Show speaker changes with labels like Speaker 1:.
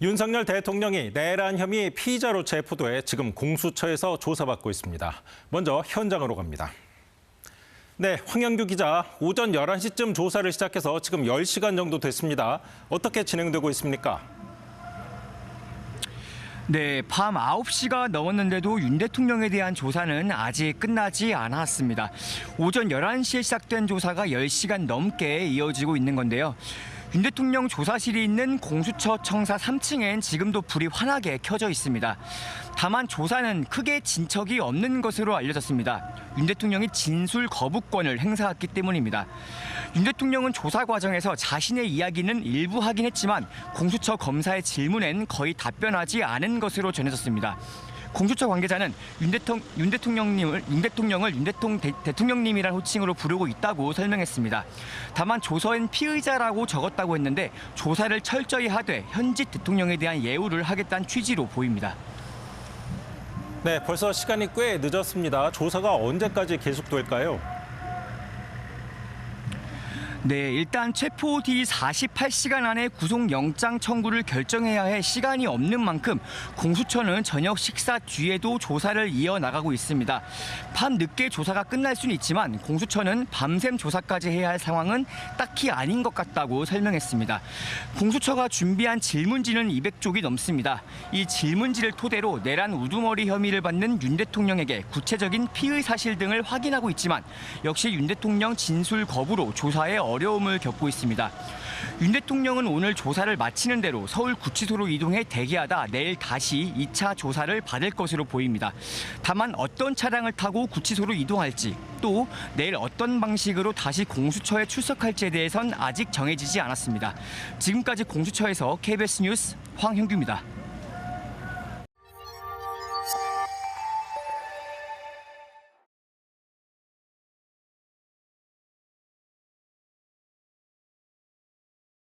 Speaker 1: 윤석열 대통령이 내란 혐의 피의자로 체포돼 지금 공수처에서 조사받고 있습니다. 먼저 현장으로 갑니다. 네, 황영규 기자, 오전 11시쯤 조사를 시작해서 지금 10시간 정도 됐습니다. 어떻게 진행되고 있습니까?
Speaker 2: 네, 밤 9시가 넘었는데도 윤 대통령에 대한 조사는 아직 끝나지 않았습니다. 오전 11시에 시작된 조사가 10시간 넘게 이어지고 있는 건데요. 윤 대통령 조사실이 있는 공수처 청사 3층엔 지금도 불이 환하게 켜져 있습니다. 다만 조사는 크게 진척이 없는 것으로 알려졌습니다. 윤 대통령이 진술 거부권을 행사했기 때문입니다. 윤 대통령은 조사 과정에서 자신의 이야기는 일부 하긴 했지만 공수처 검사의 질문엔 거의 답변하지 않은 것으로 전해졌습니다. 공수처 관계자는 윤 대통령을 대통령님이란 호칭으로 부르고 있다고 설명했습니다. 다만 조서엔 피의자라고 적었다고 했는데 조사를 철저히 하되 현직 대통령에 대한 예우를 하겠다는 취지로 보입니다.
Speaker 1: 네, 벌써 시간이 꽤 늦었습니다. 조사가 언제까지 계속될까요?
Speaker 2: 네, 일단 체포 뒤 48시간 안에 구속영장 청구를 결정해야 할 시간이 없는 만큼 공수처는 저녁 식사 뒤에도 조사를 이어나가고 있습니다. 밤 늦게 조사가 끝날 수는 있지만 공수처는 밤샘 조사까지 해야 할 상황은 딱히 아닌 것 같다고 설명했습니다. 공수처가 준비한 질문지는 200쪽이 넘습니다. 이 질문지를 토대로 내란 우두머리 혐의를 받는 윤 대통령에게 구체적인 피의 사실 등을 확인하고 있지만 역시 윤 대통령 진술 거부로 조사에 어려움을 겪고 있습니다. 윤 대통령은 오늘 조사를 마치는 대로 서울구치소로 이동해 대기하다 내일 다시 2차 조사를 받을 것으로 보입니다. 다만 어떤 차량을 타고 구치소로 이동할지 또 내일 어떤 방식으로 다시 공수처에 출석할지에 대해선 아직 정해지지 않았습니다. 지금까지 공수처에서 KBS 뉴스 황형규입니다.